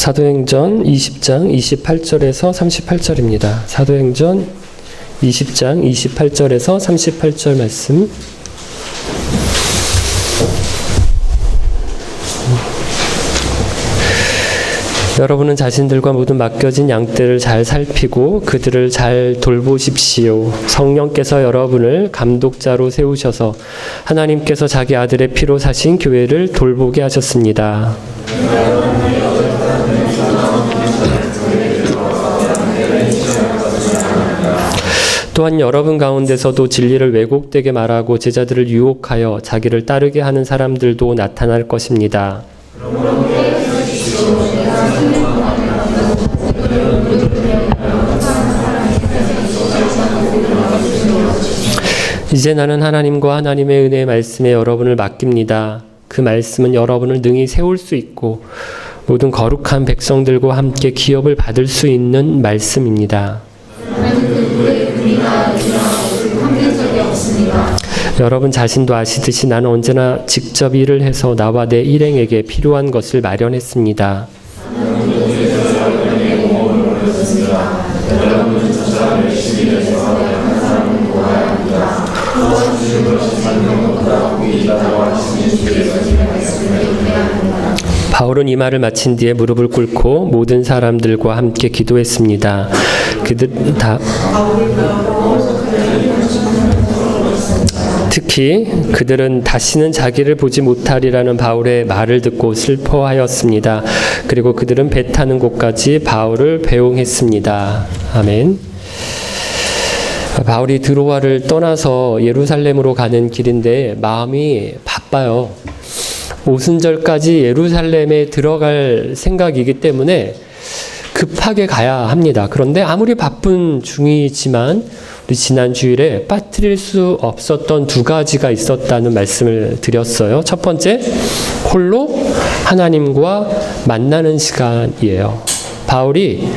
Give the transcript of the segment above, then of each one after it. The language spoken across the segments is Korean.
사도행전 20장 28절에서 38절입니다. 사도행전 20장 28절에서 38절 말씀. 여러분은 자신들과 모든 맡겨진 양떼를 잘 살피고 그들을 잘 돌보십시오. 성령께서 여러분을 감독자로 세우셔서 하나님께서 자기 아들의 피로 사신 교회를 돌보게 하셨습니다. 또한 여러분 가운데서도 진리를 왜곡되게 말하고 제자들을 유혹하여 자기를 따르게 하는 사람들도 나타날 것입니다. 이제 나는 하나님과 하나님의 은혜의 말씀에 여러분을 맡깁니다. 그 말씀은 여러분을 능히 세울 수 있고 모든 거룩한 백성들과 함께 기업을 받을 수 있는 말씀입니다. 여러분 자신도 아시듯이 나는 언제나 직접 일을 해서 나와 내 일행에게 필요한 것을 마련했습니다. 바울은 이 말을 마친 뒤에 무릎을 꿇고 모든 사람들과 함께 기도했습니다. 특히 그들은 다시는 자기를 보지 못하리라는 바울의 말을 듣고 슬퍼하였습니다. 그리고 그들은 배 타는 곳까지 바울을 배웅했습니다. 아멘. 바울이 드로아를 떠나서 예루살렘으로 가는 길인데 마음이 바빠요. 오순절까지 예루살렘에 들어갈 생각이기 때문에 급하게 가야 합니다. 그런데 아무리 바쁜 중이지만 우리 지난 주일에 빠뜨릴 수 없었던 두 가지가 있었다는 말씀을 드렸어요. 첫 번째, 홀로 하나님과 만나는 시간이에요. 바울이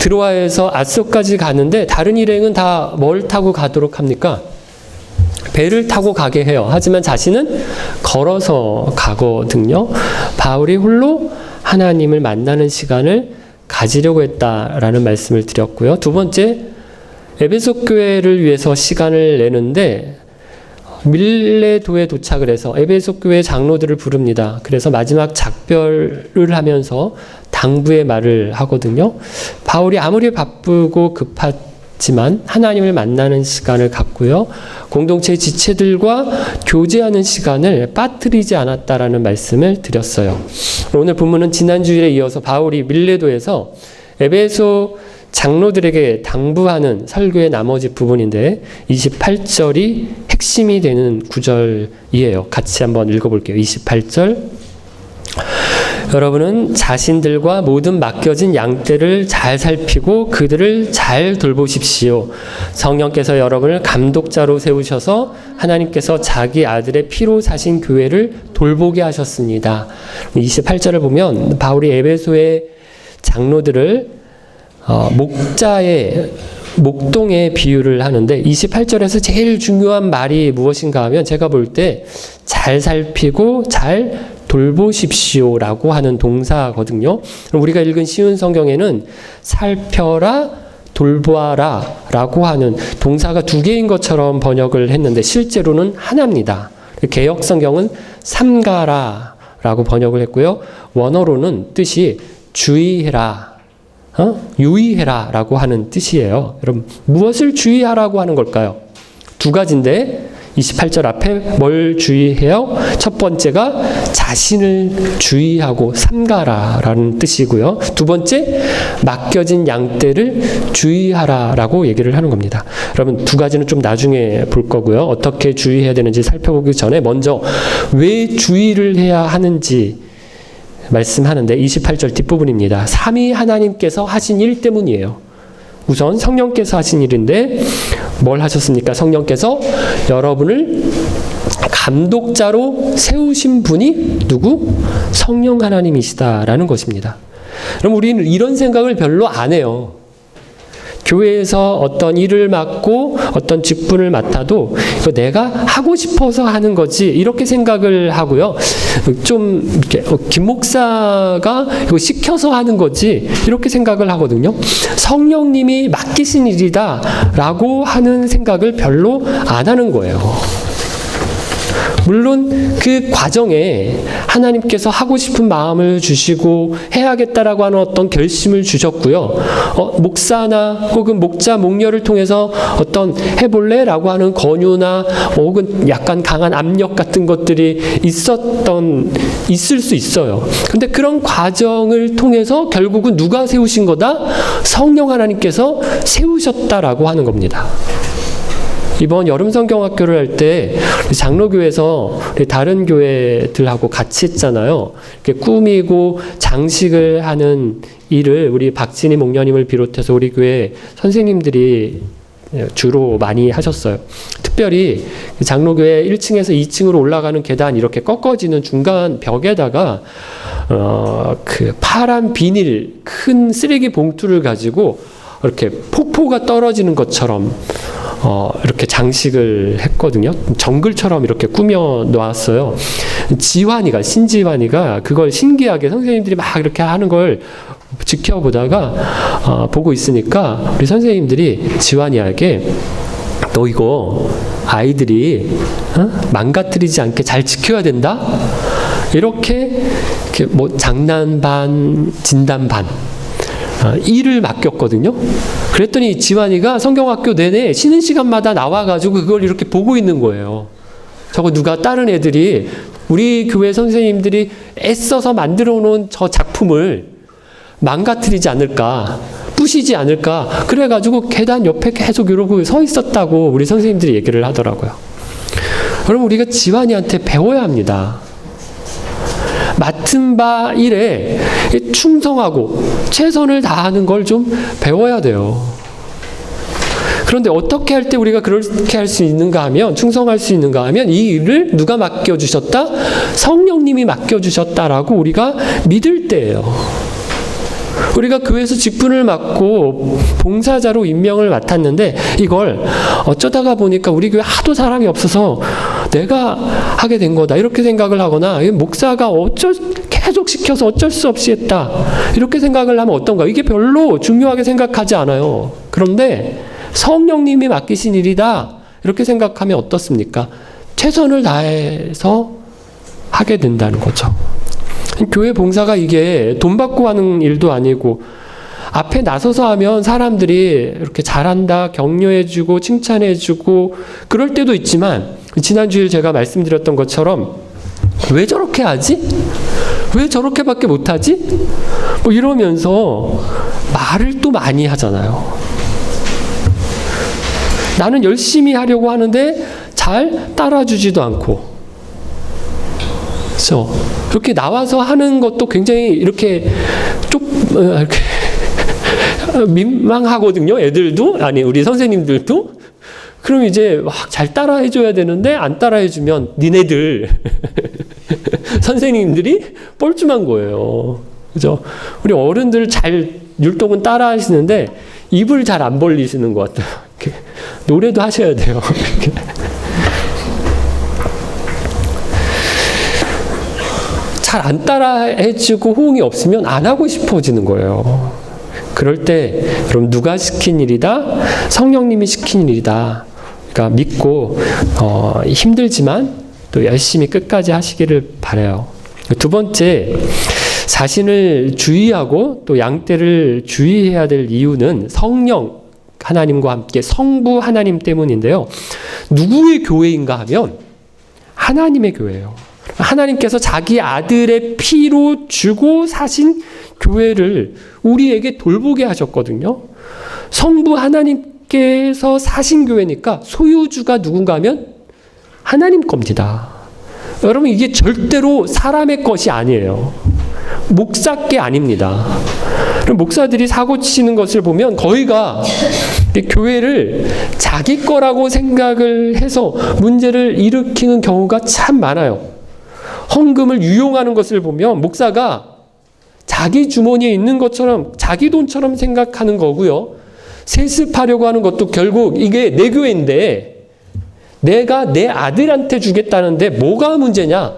드로아에서 아소까지 가는데 다른 일행은 다 뭘 타고 가도록 합니까? 배를 타고 가게 해요. 하지만 자신은 걸어서 가거든요. 바울이 홀로 하나님을 만나는 시간을 가지려고 했다라는 말씀을 드렸고요. 두 번째, 에베소 교회를 위해서 시간을 내는데 밀레도에 도착을 해서 에베소 교회 장로들을 부릅니다. 그래서 마지막 작별을 하면서 당부의 말을 하거든요. 바울이 아무리 바쁘고 급하지만 하나님을 만나는 시간을 갖고요. 공동체 지체들과 교제하는 시간을 빠뜨리지 않았다라는 말씀을 드렸어요. 오늘 본문은 지난 주일에 이어서 바울이 밀레도에서 에베소 장로들에게 당부하는 설교의 나머지 부분인데 28절이 핵심이 되는 구절이에요. 같이 한번 읽어볼게요. 28절. 여러분은 자신들과 모든 맡겨진 양떼를 잘 살피고 그들을 잘 돌보십시오. 성령께서 여러분을 감독자로 세우셔서 하나님께서 자기 아들의 피로 사신 교회를 돌보게 하셨습니다. 28절을 보면 바울이 에베소의 장로들을 목동에 비유를 하는데 28절에서 제일 중요한 말이 무엇인가 하면 제가 볼 때 잘 살피고 잘 돌보십시오라고 하는 동사거든요. 그럼 우리가 읽은 쉬운 성경에는 살펴라, 돌보아라 라고 하는 동사가 두 개인 것처럼 번역을 했는데 실제로는 하나입니다. 개역 성경은 삼가라 라고 번역을 했고요. 원어로는 뜻이 주의해라, 유의해라 라고 하는 뜻이에요. 여러분, 무엇을 주의하라고 하는 걸까요? 두 가지인데 28절 앞에 뭘 주의해요? 첫 번째가 자신을 주의하고 삼가라라는 뜻이고요. 두 번째, 맡겨진 양떼를 주의하라라고 얘기를 하는 겁니다. 여러분, 두 가지는 좀 나중에 볼 거고요. 어떻게 주의해야 되는지 살펴보기 전에 먼저 왜 주의를 해야 하는지 말씀하는데 28절 뒷부분입니다. 삼위 하나님께서 하신 일 때문이에요. 우선 성령께서 하신 일인데 뭘 하셨습니까? 성령께서 여러분을 감독자로 세우신 분이 누구? 성령 하나님이시다라는 것입니다. 그럼 우리는 이런 생각을 별로 안 해요. 교회에서 어떤 일을 맡고 어떤 직분을 맡아도 이거 내가 하고 싶어서 하는 거지 이렇게 생각을 하고요. 좀 이렇게 김 목사가 이거 시켜서 하는 거지 이렇게 생각을 하거든요. 성령님이 맡기신 일이다라고 하는 생각을 별로 안 하는 거예요. 물론 그 과정에 하나님께서 하고 싶은 마음을 주시고 해야겠다라고 하는 어떤 결심을 주셨고요. 목사나 혹은 목자, 목녀를 통해서 어떤 해볼래라고 하는 권유나 혹은 약간 강한 압력 같은 것들이 있을 수 있어요. 근데 그런 과정을 통해서 결국은 누가 세우신 거다? 성령 하나님께서 세우셨다라고 하는 겁니다. 이번 여름성경학교를 할 때 장로교에서 다른 교회들하고 같이 했잖아요. 이렇게 꾸미고 장식을 하는 일을 우리 박진희 목녀님을 비롯해서 우리 교회 선생님들이 주로 많이 하셨어요. 특별히 장로교회 1층에서 2층으로 올라가는 계단 이렇게 꺾어지는 중간 벽에다가 그 파란 비닐 큰 쓰레기 봉투를 가지고 이렇게 폭포가 떨어지는 것처럼 이렇게 장식을 했거든요. 정글처럼 이렇게 꾸며 놓았어요. 신지환이가 그걸 신기하게 선생님들이 막 이렇게 하는 걸 지켜보다가 보고 있으니까 우리 선생님들이 지환이에게 너 이거 아이들이 망가뜨리지 않게 잘 지켜야 된다. 이렇게 뭐 장난 반, 진단 반 일을 맡겼거든요. 그랬더니 지환이가 성경학교 내내 쉬는 시간마다 나와가지고 그걸 이렇게 보고 있는 거예요. 저거 누가 다른 애들이 우리 교회 선생님들이 애써서 만들어 놓은 저 작품을 망가뜨리지 않을까, 부시지 않을까. 그래가지고 계단 옆에 계속 이러고 서 있었다고 우리 선생님들이 얘기를 하더라고요. 그럼 우리가 지환이한테 배워야 합니다. 맡은 바 일에 충성하고 최선을 다하는 걸 좀 배워야 돼요. 그런데 어떻게 할 때 우리가 그렇게 할 수 있는가 하면, 충성할 수 있는가 하면 이 일을 누가 맡겨주셨다? 성령님이 맡겨주셨다라고 우리가 믿을 때예요. 우리가 교회에서 직분을 맡고 봉사자로 임명을 맡았는데 이걸 어쩌다가 보니까 우리 교회 하도 사람이 없어서 내가 하게 된 거다 이렇게 생각을 하거나 목사가 계속 시켜서 어쩔 수 없이 했다 이렇게 생각을 하면 어떤가? 이게 별로 중요하게 생각하지 않아요. 그런데 성령님이 맡기신 일이다 이렇게 생각하면 어떻습니까? 최선을 다해서 하게 된다는 거죠. 교회 봉사가 이게 돈 받고 하는 일도 아니고 앞에 나서서 하면 사람들이 이렇게 잘한다 격려해주고 칭찬해주고 그럴 때도 있지만 지난주에 제가 말씀드렸던 것처럼 왜 저렇게 하지? 왜 저렇게밖에 못하지? 뭐 이러면서 말을 또 많이 하잖아요. 나는 열심히 하려고 하는데 잘 따라주지도 않고 그렇죠? 그렇게 나와서 하는 것도 굉장히 이렇게 이렇게 민망하거든요. 애들도 아니 우리 선생님들도. 그럼 이제 막 잘 따라해줘야 되는데 안 따라해주면 니네들 선생님들이 뻘쭘한 거예요. 그죠? 우리 어른들 잘 율동은 따라하시는데 입을 잘 안 벌리시는 것 같아요. 이렇게 노래도 하셔야 돼요. 잘 안 따라해주고 호응이 없으면 안 하고 싶어지는 거예요. 그럴 때 그럼 누가 시킨 일이다? 성령님이 시킨 일이다. 그러니까 믿고 힘들지만 또 열심히 끝까지 하시기를 바라요. 두 번째, 자신을 주의하고 또 양떼를 주의해야 될 이유는 성령 하나님과 함께 성부 하나님 때문인데요. 누구의 교회인가 하면 하나님의 교회예요. 하나님께서 자기 아들의 피로 주고 사신 교회를 우리에게 돌보게 하셨거든요. 성부 하나님께서 사신 교회니까 소유주가 누군가 하면 하나님 겁니다. 여러분 이게 절대로 사람의 것이 아니에요. 목사께 아닙니다. 목사들이 사고 치는 것을 보면 거의가 교회를 자기 거라고 생각을 해서 문제를 일으키는 경우가 참 많아요. 헌금을 유용하는 것을 보면 목사가 자기 주머니에 있는 것처럼 자기 돈처럼 생각하는 거고요. 세습하려고 하는 것도 결국 이게 내 교회인데 내가 내 아들한테 주겠다는데 뭐가 문제냐?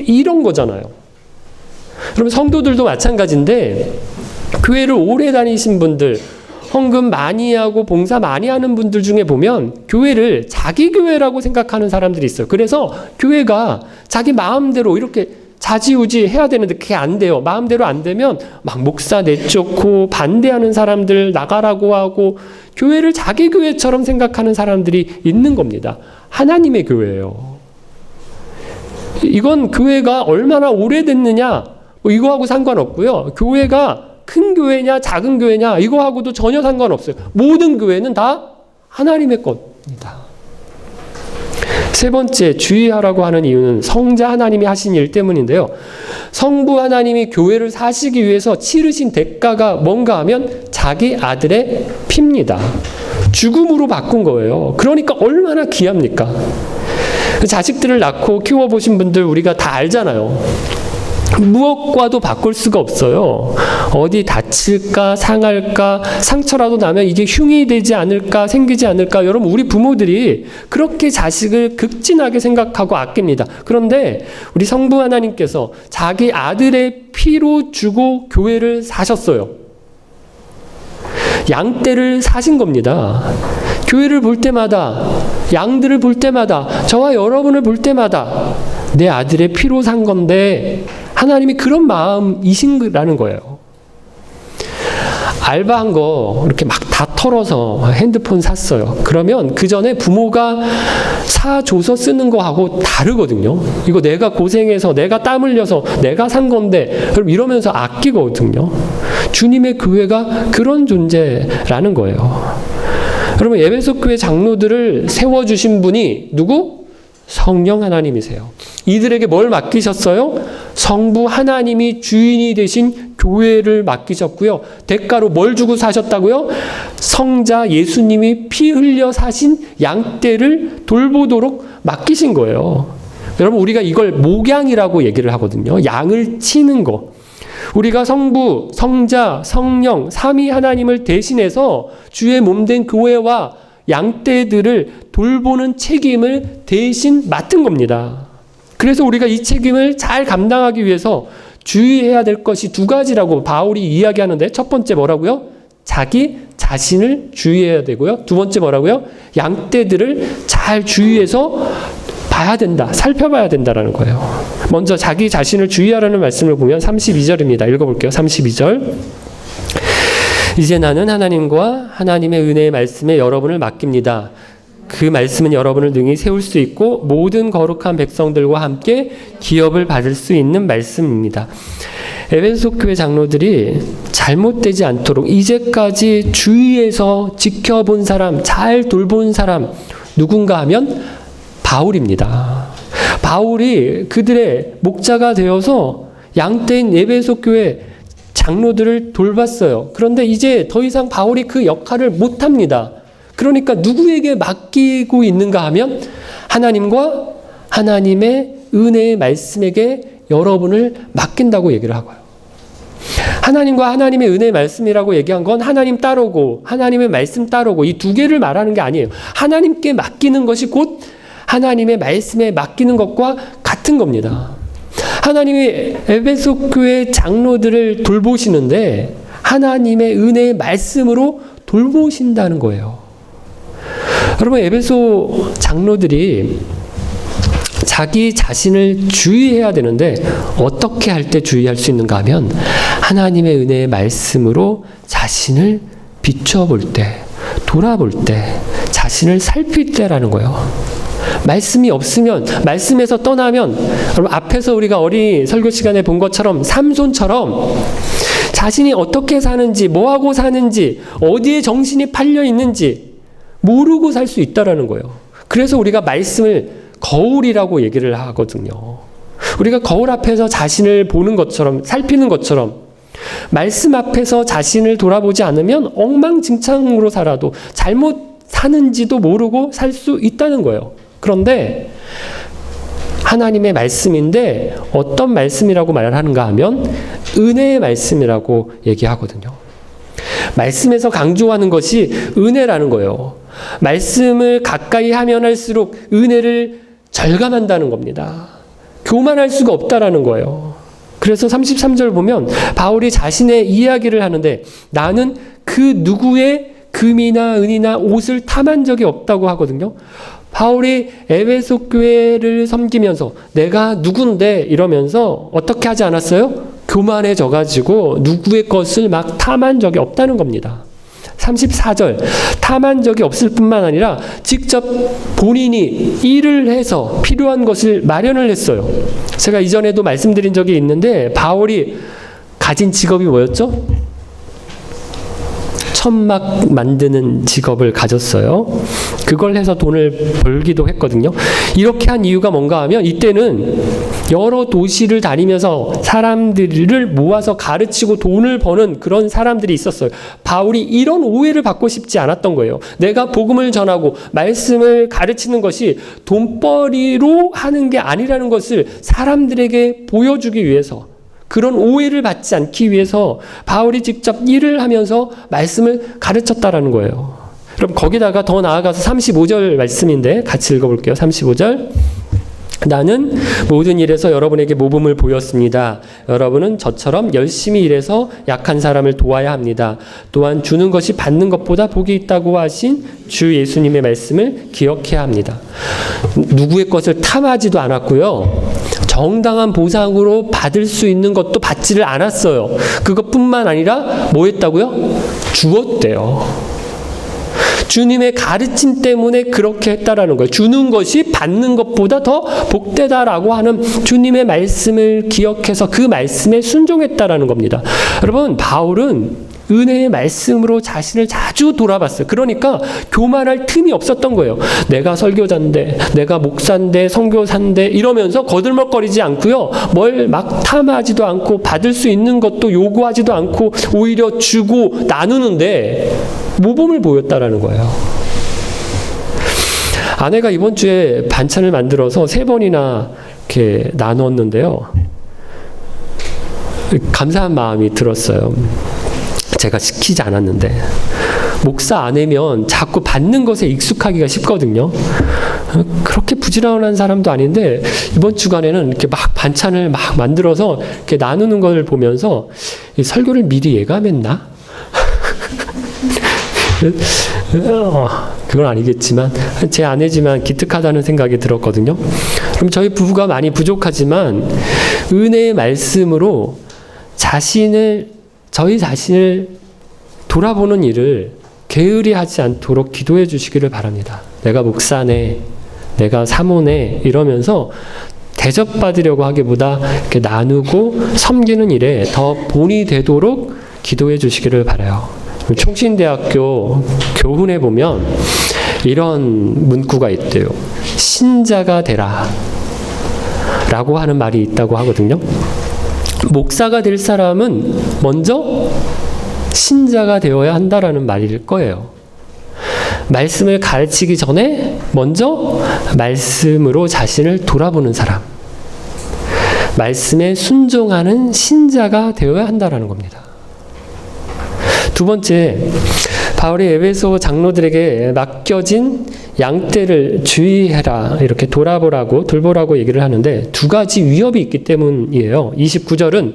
이런 거잖아요. 그러면 성도들도 마찬가지인데 교회를 오래 다니신 분들, 헌금 많이 하고 봉사 많이 하는 분들 중에 보면 교회를 자기 교회라고 생각하는 사람들이 있어요. 그래서 교회가 자기 마음대로 이렇게 자지우지 해야 되는데 그게 안 돼요. 마음대로 안 되면 막 목사 내쫓고 반대하는 사람들 나가라고 하고 교회를 자기 교회처럼 생각하는 사람들이 있는 겁니다. 하나님의 교회예요. 이건 교회가 얼마나 오래됐느냐 뭐 이거하고 상관없고요. 교회가 큰 교회냐 작은 교회냐 이거하고도 전혀 상관없어요. 모든 교회는 다 하나님의 것입니다. 세 번째 주의하라고 하는 이유는 성자 하나님이 하신 일 때문인데요. 성부 하나님이 교회를 사시기 위해서 치르신 대가가 뭔가 하면 자기 아들의 피입니다. 죽음으로 바꾼 거예요. 그러니까 얼마나 귀합니까? 자식들을 낳고 키워보신 분들 우리가 다 알잖아요. 무엇과도 바꿀 수가 없어요. 어디 다칠까 상할까 상처라도 나면 이게 흉이 되지 않을까 생기지 않을까. 여러분 우리 부모들이 그렇게 자식을 극진하게 생각하고 아낍니다. 그런데 우리 성부 하나님께서 자기 아들의 피로 주고 교회를 사셨어요. 양떼를 사신 겁니다. 교회를 볼 때마다 양들을 볼 때마다 저와 여러분을 볼 때마다 내 아들의 피로 산 건데 하나님이 그런 마음이신라는 거예요. 알바한 거 이렇게 막 다 털어서 핸드폰 샀어요. 그러면 그 전에 부모가 사줘서 쓰는 거하고 다르거든요. 이거 내가 고생해서 내가 땀 흘려서 내가 산 건데 그럼 이러면서 아끼거든요. 주님의 교회가 그런 존재라는 거예요. 여러분 에베소 교회 장로들을 세워주신 분이 누구? 성령 하나님이세요. 이들에게 뭘 맡기셨어요? 성부 하나님이 주인이 되신 교회를 맡기셨고요. 대가로 뭘 주고 사셨다고요? 성자 예수님이 피 흘려 사신 양떼를 돌보도록 맡기신 거예요. 여러분 우리가 이걸 목양이라고 얘기를 하거든요. 양을 치는 거. 우리가 성부, 성자, 성령, 삼위 하나님을 대신해서 주의 몸된 교회와 양떼들을 돌보는 책임을 대신 맡은 겁니다. 그래서 우리가 이 책임을 잘 감당하기 위해서 주의해야 될 것이 두 가지라고 바울이 이야기하는데 첫 번째 뭐라고요? 자기 자신을 주의해야 되고요. 두 번째 뭐라고요? 양떼들을 잘 주의해서 봐야 된다. 살펴봐야 된다라는 거예요. 먼저 자기 자신을 주의하라는 말씀을 보면 32절입니다. 읽어볼게요. 32절. 이제 나는 하나님과 하나님의 은혜의 말씀에 여러분을 맡깁니다. 그 말씀은 여러분을 능히 세울 수 있고 모든 거룩한 백성들과 함께 기업을 받을 수 있는 말씀입니다. 에베소 교회 장로들이 잘못되지 않도록 이제까지 주의해서 지켜본 사람, 잘 돌본 사람 누군가 하면 바울입니다. 바울이 그들의 목자가 되어서 양떼인 에베소 교회 장로들을 돌봤어요. 그런데 이제 더 이상 바울이 그 역할을 못합니다. 그러니까 누구에게 맡기고 있는가 하면 하나님과 하나님의 은혜의 말씀에게 여러분을 맡긴다고 얘기를 하고요. 하나님과 하나님의 은혜의 말씀이라고 얘기한 건 하나님 따르고 하나님의 말씀 따르고 이 두 개를 말하는 게 아니에요. 하나님께 맡기는 것이 곧 하나님의 말씀에 맡기는 것과 같은 겁니다. 하나님이 에베소 교회 장로들을 돌보시는데 하나님의 은혜의 말씀으로 돌보신다는 거예요. 여러분 에베소 장로들이 자기 자신을 주의해야 되는데 어떻게 할 때 주의할 수 있는가 하면 하나님의 은혜의 말씀으로 자신을 비춰볼 때, 돌아볼 때, 자신을 살필 때라는 거예요. 말씀이 없으면, 말씀에서 떠나면, 여러분 앞에서 우리가 어린이 설교 시간에 본 것처럼 삼손처럼 자신이 어떻게 사는지, 뭐하고 사는지, 어디에 정신이 팔려 있는지 모르고 살 수 있다라는 거예요. 그래서 우리가 말씀을 거울이라고 얘기를 하거든요. 우리가 거울 앞에서 자신을 보는 것처럼, 살피는 것처럼 말씀 앞에서 자신을 돌아보지 않으면 엉망진창으로 살아도 잘못 사는지도 모르고 살 수 있다는 거예요. 그런데 하나님의 말씀인데 어떤 말씀이라고 말을 하는가 하면 은혜의 말씀이라고 얘기하거든요. 말씀에서 강조하는 것이 은혜라는 거예요. 말씀을 가까이 하면 할수록 은혜를 절감한다는 겁니다. 교만할 수가 없다라는 거예요. 그래서 33절 보면 바울이 자신의 이야기를 하는데 나는 그 누구의 금이나 은이나 옷을 탐한 적이 없다고 하거든요. 바울이 에베소 교회를 섬기면서 내가 누군데 이러면서 어떻게 하지 않았어요? 교만해져가지고 누구의 것을 막 탐한 적이 없다는 겁니다. 34절 탐한 적이 없을 뿐만 아니라 직접 본인이 일을 해서 필요한 것을 마련을 했어요. 제가 이전에도 말씀드린 적이 있는데 바울이 가진 직업이 뭐였죠? 천막 만드는 직업을 가졌어요. 그걸 해서 돈을 벌기도 했거든요. 이렇게 한 이유가 뭔가 하면 이때는 여러 도시를 다니면서 사람들을 모아서 가르치고 돈을 버는 그런 사람들이 있었어요. 바울이 이런 오해를 받고 싶지 않았던 거예요. 내가 복음을 전하고 말씀을 가르치는 것이 돈벌이로 하는 게 아니라는 것을 사람들에게 보여주기 위해서, 그런 오해를 받지 않기 위해서 바울이 직접 일을 하면서 말씀을 가르쳤다라는 거예요. 그럼 거기다가 더 나아가서 35절 말씀인데 같이 읽어볼게요. 35절. 나는 모든 일에서 여러분에게 모범을 보였습니다. 여러분은 저처럼 열심히 일해서 약한 사람을 도와야 합니다. 또한 주는 것이 받는 것보다 복이 있다고 하신 주 예수님의 말씀을 기억해야 합니다. 누구의 것을 탐하지도 않았고요. 정당한 보상으로 받을 수 있는 것도 받지를 않았어요. 그것뿐만 아니라 뭐 했다고요? 주었대요. 주님의 가르침 때문에 그렇게 했다라는 거예요. 주는 것이 받는 것보다 더 복되다라고 하는 주님의 말씀을 기억해서 그 말씀에 순종했다라는 겁니다. 여러분, 바울은 은혜의 말씀으로 자신을 자주 돌아봤어요. 그러니까 교만할 틈이 없었던 거예요. 내가 설교자인데, 내가 목사인데, 선교사인데 이러면서 거들먹거리지 않고요. 뭘 막 탐하지도 않고 받을 수 있는 것도 요구하지도 않고 오히려 주고 나누는데 모범을 보였다라는 거예요. 아내가 이번 주에 반찬을 만들어서 3번이나 이렇게 나눴는데요. 감사한 마음이 들었어요. 제가 시키지 않았는데. 목사 아내면 자꾸 받는 것에 익숙하기가 쉽거든요. 그렇게 부지런한 사람도 아닌데 이번 주간에는 이렇게 막 반찬을 막 만들어서 이렇게 나누는 걸 보면서 이 설교를 미리 예감했나? 그건 아니겠지만 제 아내지만 기특하다는 생각이 들었거든요. 그럼 저희 부부가 많이 부족하지만 은혜의 말씀으로 저희 자신을 돌아보는 일을 게으리 하지 않도록 기도해 주시기를 바랍니다. 내가 목사네, 내가 사모네 이러면서 대접받으려고 하기보다 이렇게 나누고 섬기는 일에 더 본이 되도록 기도해 주시기를 바라요. 총신대학교 교훈에 보면 이런 문구가 있대요. 신자가 되라 라고 하는 말이 있다고 하거든요. 목사가 될 사람은 먼저 신자가 되어야 한다라는 말일 거예요. 말씀을 가르치기 전에 먼저 말씀으로 자신을 돌아보는 사람, 말씀에 순종하는 신자가 되어야 한다라는 겁니다. 두 번째, 바울이 에베소 장로들에게 맡겨진 양떼를 주의해라, 이렇게 돌보라고 얘기를 하는데 두 가지 위협이 있기 때문이에요. 29절은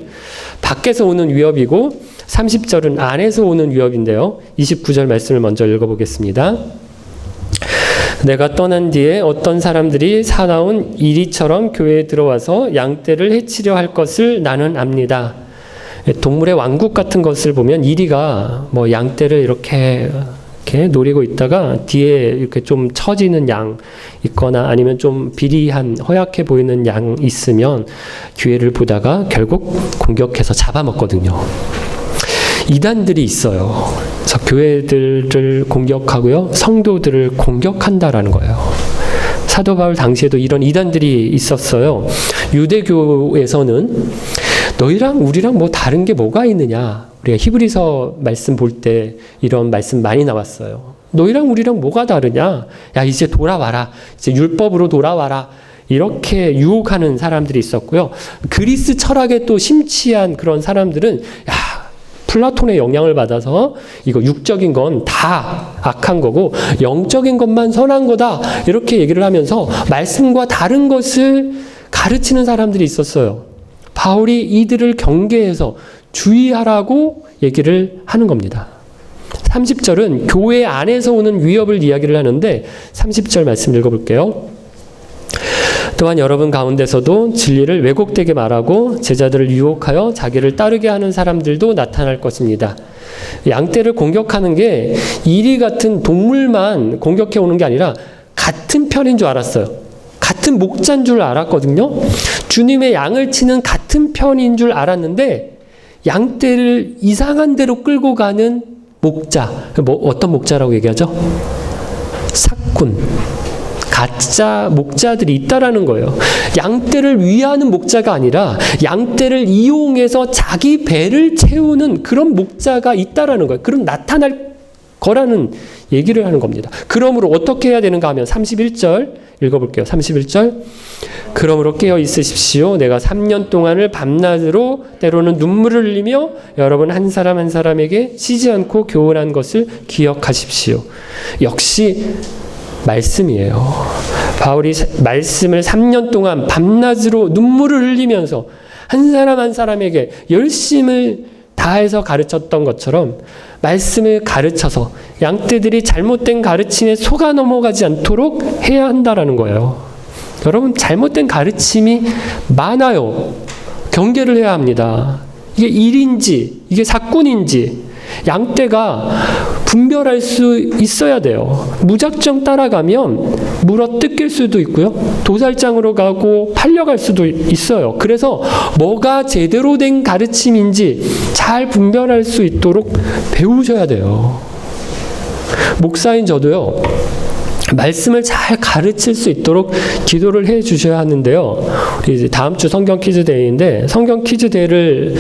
밖에서 오는 위협이고 30절은 안에서 오는 위협인데요. 29절 말씀을 먼저 읽어보겠습니다. 내가 떠난 뒤에 어떤 사람들이 사나운 이리처럼 교회에 들어와서 양떼를 해치려 할 것을 나는 압니다. 동물의 왕국 같은 것을 보면 이리가 뭐 양떼를 이렇게 노리고 있다가 뒤에 이렇게 좀 처지는 양 있거나 아니면 좀 비리한 허약해 보이는 양 있으면 기회를 보다가 결국 공격해서 잡아먹거든요. 이단들이 있어요. 그래서 교회들을 공격하고요, 성도들을 공격한다라는 거예요. 사도 바울 당시에도 이런 이단들이 있었어요. 유대교에서는 너희랑 우리랑 뭐 다른 게 뭐가 있느냐. 우리가 히브리서 말씀 볼 때 이런 말씀 많이 나왔어요. 너희랑 우리랑 뭐가 다르냐. 야, 이제 돌아와라. 이제 율법으로 돌아와라. 이렇게 유혹하는 사람들이 있었고요. 그리스 철학에 또 심취한 그런 사람들은 야, 플라톤의 영향을 받아서 이거 육적인 건 다 악한 거고 영적인 것만 선한 거다 이렇게 얘기를 하면서 말씀과 다른 것을 가르치는 사람들이 있었어요. 바울이 이들을 경계해서 주의하라고 얘기를 하는 겁니다. 30절은 교회 안에서 오는 위협을 이야기를 하는데 30절 말씀 읽어볼게요. 또한 여러분 가운데서도 진리를 왜곡되게 말하고 제자들을 유혹하여 자기를 따르게 하는 사람들도 나타날 것입니다. 양떼를 공격하는 게 이리 같은 동물만 공격해 오는 게 아니라 같은 편인 줄 알았어요. 같은 목자인 줄 알았거든요. 주님의 양을 치는 같은 편인 줄 알았는데 양떼를 이상한 데로 끌고 가는 목자. 어떤 목자라고 얘기하죠? 삭군. 가짜 목자들이 있다라는 거예요. 양떼를 위하는 목자가 아니라 양떼를 이용해서 자기 배를 채우는 그런 목자가 있다라는 거예요. 그럼 나타날 거라는 얘기를 하는 겁니다. 그러므로 어떻게 해야 되는가 하면 31절 읽어볼게요. 31절 그러므로 깨어 있으십시오. 내가 3년 동안을 밤낮으로 때로는 눈물을 흘리며 여러분 한 사람 한 사람에게 쉬지 않고 교훈한 것을 기억하십시오. 역시 말씀이에요. 바울이 말씀을 3년 동안 밤낮으로 눈물을 흘리면서 한 사람 한 사람에게 열심을 다해서 가르쳤던 것처럼 말씀을 가르쳐서 양떼들이 잘못된 가르침에 속아 넘어가지 않도록 해야 한다라는 거예요. 여러분 잘못된 가르침이 많아요. 경계를 해야 합니다. 이게 일인지 이게 사꾼인지 양떼가 분별할 수 있어야 돼요. 무작정 따라가면 물어 뜯길 수도 있고요. 도살장으로 가고 팔려갈 수도 있어요. 그래서 뭐가 제대로 된 가르침인지 잘 분별할 수 있도록 배우셔야 돼요. 목사인 저도요. 말씀을 잘 가르칠 수 있도록 기도를 해 주셔야 하는데요. 우리 이제 다음 주 성경 퀴즈 데이인데 성경 퀴즈 데이를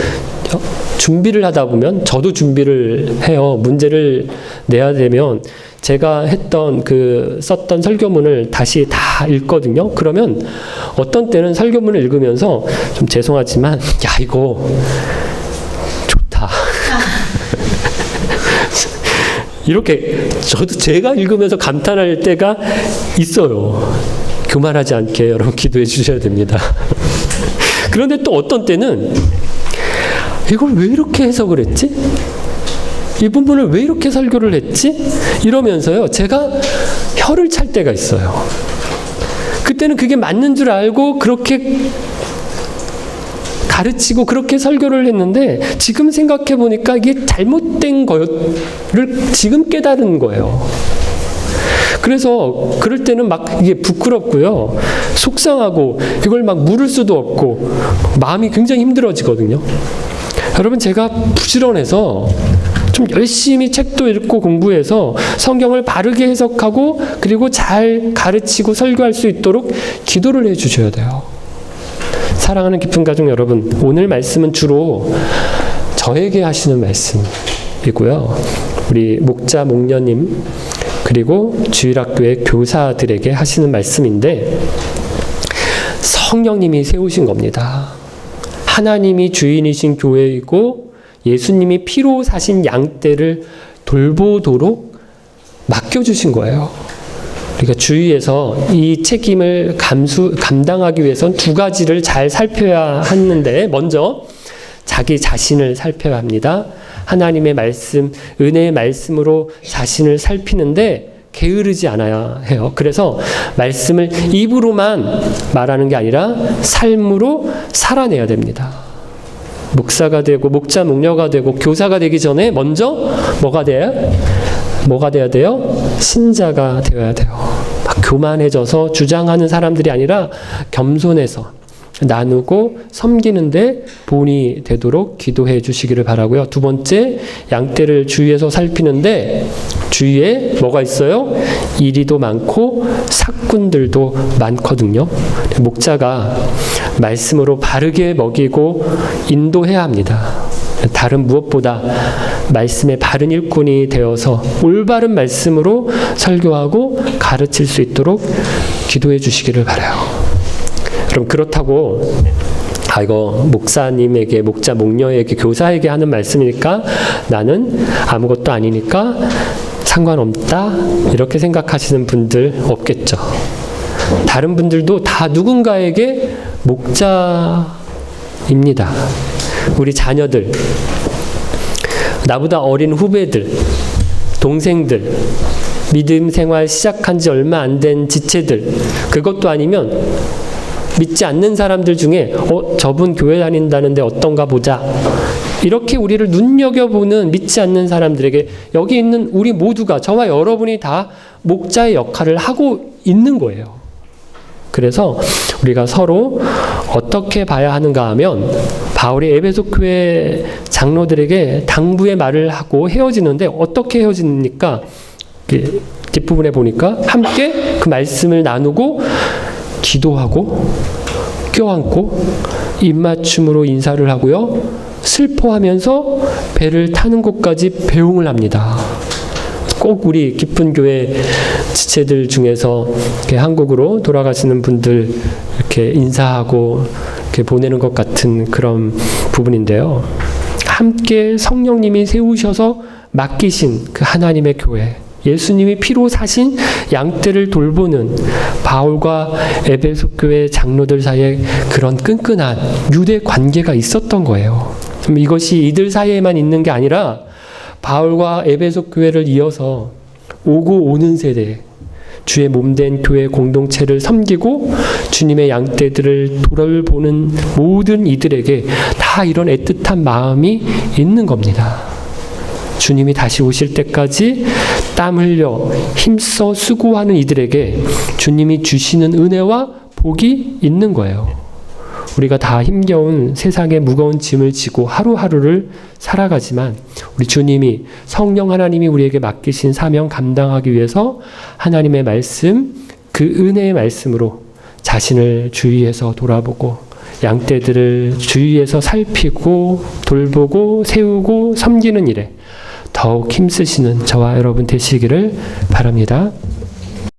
준비를 하다 보면 저도 준비를 해요. 문제를 내야 되면 제가 했던 썼던 설교문을 다시 다 읽거든요. 그러면 어떤 때는 설교문을 읽으면서 좀 죄송하지만 야 이거 좋다. 이렇게 저도 제가 읽으면서 감탄할 때가 있어요. 교만하지 않게 여러분 기도해 주셔야 됩니다. 그런데 또 어떤 때는 이걸 왜 이렇게 해석을 했지? 이 부분을 왜 이렇게 설교를 했지? 이러면서요, 제가 혀를 찰 때가 있어요. 그때는 그게 맞는 줄 알고 그렇게 가르치고 그렇게 설교를 했는데 지금 생각해 보니까 이게 잘못된 거를 지금 깨달은 거예요. 그래서 그럴 때는 막 이게 부끄럽고요. 속상하고 이걸 막 물을 수도 없고 마음이 굉장히 힘들어지거든요. 여러분 제가 부지런해서 좀 열심히 책도 읽고 공부해서 성경을 바르게 해석하고 그리고 잘 가르치고 설교할 수 있도록 기도를 해 주셔야 돼요. 사랑하는 깊은 가족 여러분, 오늘 말씀은 주로 저에게 하시는 말씀이고요. 우리 목자, 목녀님 그리고 주일학교의 교사들에게 하시는 말씀인데 성령님이 세우신 겁니다. 하나님이 주인이신 교회이고 예수님이 피로 사신 양떼를 돌보도록 맡겨주신 거예요. 그러니까 주위에서 이 책임을 감당하기 위해서는 두 가지를 잘 살펴야 하는데 먼저 자기 자신을 살펴야 합니다. 하나님의 말씀, 은혜의 말씀으로 자신을 살피는데 게으르지 않아야 해요. 그래서 말씀을 입으로만 말하는 게 아니라 삶으로 살아내야 됩니다. 목사가 되고 목자, 목녀가 되고 교사가 되기 전에 먼저 뭐가 돼야 돼요? 신자가 되어야 돼요. 막 교만해져서 주장하는 사람들이 아니라 겸손해서 나누고 섬기는데 본이 되도록 기도해 주시기를 바라고요. 두 번째, 양떼를 주위에서 살피는데 주위에 뭐가 있어요? 이리도 많고 삭군들도 많거든요. 목자가 말씀으로 바르게 먹이고 인도해야 합니다. 다른 무엇보다 말씀의 바른 일꾼이 되어서 올바른 말씀으로 설교하고 가르칠 수 있도록 기도해 주시기를 바라요. 그럼 그렇다고 이거 목사님에게, 목자, 목녀에게, 교사에게 하는 말씀이니까 나는 아무것도 아니니까 상관없다, 이렇게 생각하시는 분들 없겠죠. 다른 분들도 다 누군가에게 목자입니다. 우리 자녀들, 나보다 어린 후배들, 동생들, 믿음 생활 시작한 지 얼마 안 된 지체들, 그것도 아니면 믿지 않는 사람들 중에 저분 교회 다닌다는데 어떤가 보자, 이렇게 우리를 눈여겨보는 믿지 않는 사람들에게 여기 있는 우리 모두가, 저와 여러분이 다 목자의 역할을 하고 있는 거예요. 그래서 우리가 서로 어떻게 봐야 하는가 하면, 바울이 에베소 교회 장로들에게 당부의 말을 하고 헤어지는데 어떻게 헤어지니까 뒷부분에 보니까 함께 그 말씀을 나누고 기도하고 껴안고 입맞춤으로 인사를 하고요, 슬퍼하면서 배를 타는 곳까지 배웅을 합니다. 꼭 우리 기쁜 교회 지체들 중에서 이렇게 한국으로 돌아가시는 분들 이렇게 인사하고 이렇게 보내는 것 같은 그런 부분인데요. 함께 성령님이 세우셔서 맡기신 그 하나님의 교회, 예수님이 피로 사신 양떼를 돌보는 바울과 에베소 교회 장로들 사이에 그런 끈끈한 유대 관계가 있었던 거예요. 이것이 이들 사이에만 있는 게 아니라 바울과 에베소 교회를 이어서 오고 오는 세대, 주의 몸된 교회 공동체를 섬기고 주님의 양떼들을 돌아보는 모든 이들에게 다 이런 애틋한 마음이 있는 겁니다. 주님이 다시 오실 때까지 땀 흘려 힘써 수고하는 이들에게 주님이 주시는 은혜와 복이 있는 거예요. 우리가 다 힘겨운 세상의 무거운 짐을 지고 하루하루를 살아가지만 우리 주님이, 성령 하나님이 우리에게 맡기신 사명 감당하기 위해서 하나님의 말씀, 그 은혜의 말씀으로 자신을 주위에서 돌아보고 양떼들을 주위에서 살피고 돌보고 세우고 섬기는 일에 더욱 힘쓰시는 저와 여러분 되시기를 바랍니다.